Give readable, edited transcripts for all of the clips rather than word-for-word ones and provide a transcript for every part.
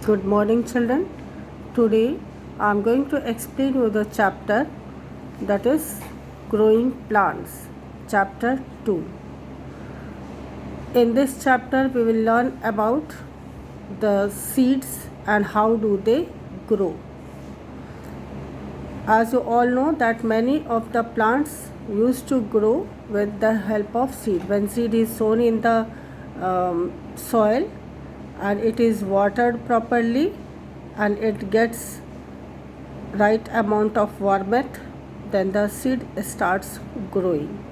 Good morning, children. Today I am going to explain you the chapter that is growing plants, chapter 2. In this chapter we will learn about the seeds and how do they grow. As you all know that many of the plants used to grow with the help of seed. When seed is sown in the soil and it is watered properly and it gets right amount of warmth, then the seed starts growing.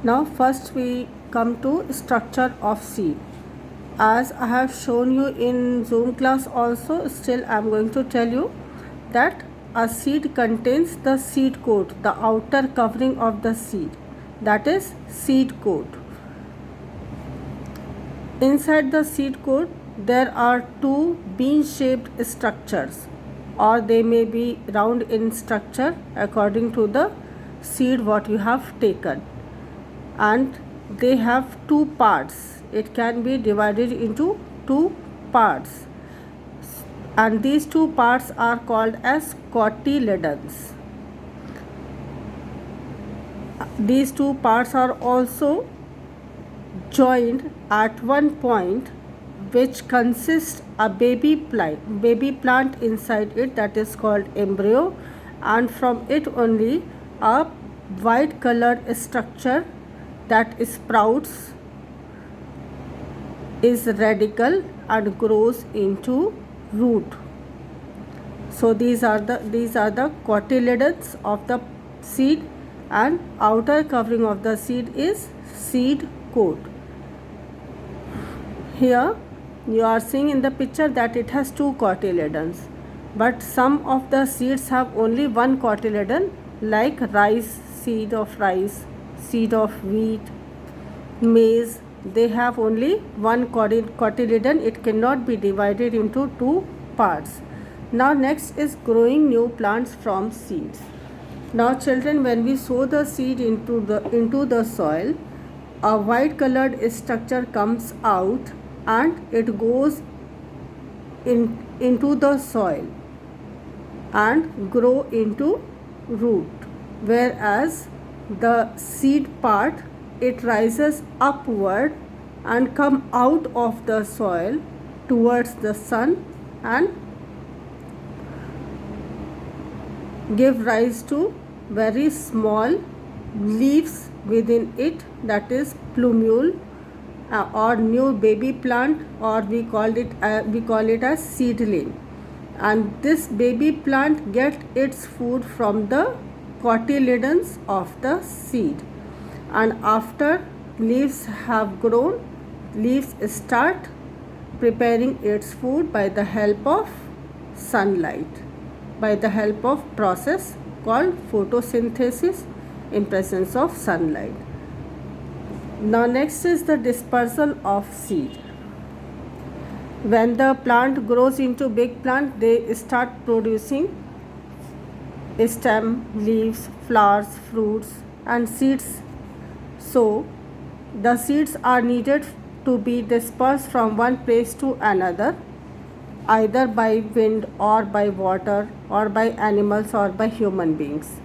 Now first we come to structure of seed. As I have shown you in Zoom class also, still I am going to tell you that a seed contains the seed coat, the outer covering of the seed, that is seed coat. Inside the seed coat there are two bean shaped structures, or they may be round in structure according to the seed what you have taken, and they have two parts. It can be divided into two parts, and these two parts are called as cotyledons. These two parts are also joined at one point, which consists a baby plant inside it, that is called embryo, and from it only a white colored structure that sprouts, is radical and grows into root. So these are the cotyledons of the seed, and outer covering of the seed is seed coat. Here you are seeing in the picture that it has two cotyledons, but some of the seeds have only one cotyledon, like rice, seed of rice, seed of wheat, maize. They have only one cotyledon. It cannot be divided into two parts. Now next is growing new plants from seeds. Now children, when we sow the seed into the soil, a white colored structure comes out and it goes into the soil and grow into root, whereas the seed part, it rises upward and come out of the soil towards the sun and give rise to very small leaves within it, that is plumule, or new baby plant, or we call it as seedling. And this baby plant gets its food from the cotyledons of the seed, and after leaves have grown, leaves start preparing its food by the help of sunlight, by the help of process called photosynthesis in presence of sunlight. Now next is the dispersal of seed. When the plant grows into big plant, they start producing stem, leaves, flowers, fruits and seeds. So the seeds are needed to be dispersed from one place to another, either by wind or by water or by animals or by human beings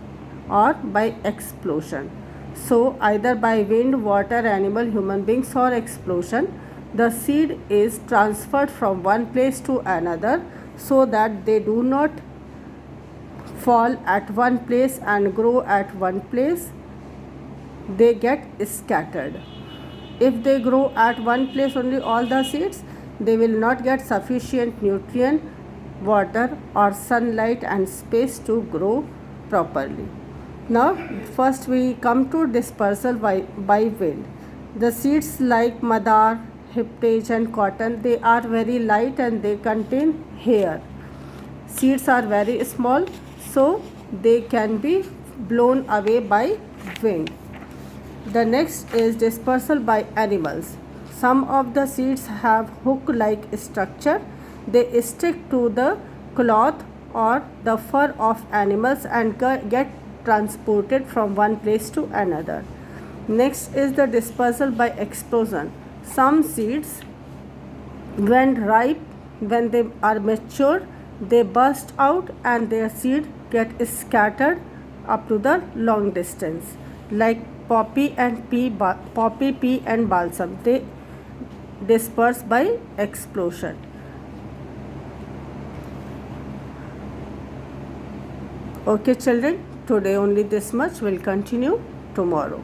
or by explosion. So either by wind, water, animal, human beings or explosion, the seed is transferred from one place to another, so that they do not fall at one place and grow at one place. They get scattered. If they grow at one place only, all the seeds, they will not get sufficient nutrient, water or sunlight and space to grow properly. Now first we come to dispersal by wind. The seeds like madar, hiptage and cotton, they are very light and they contain hair. Seeds are very small, so they can be blown away by wind. The next is dispersal by animals. Some of the seeds have hook-like structure. They stick to the cloth or the fur of animals and get transported from one place to another. Next is the dispersal by explosion. Some seeds, when ripe, when they are mature, they burst out and their seed get scattered up to the long distance, like poppy, pea, and balsam. They disperse by explosion. Okay, children, today only this much. We'll continue tomorrow.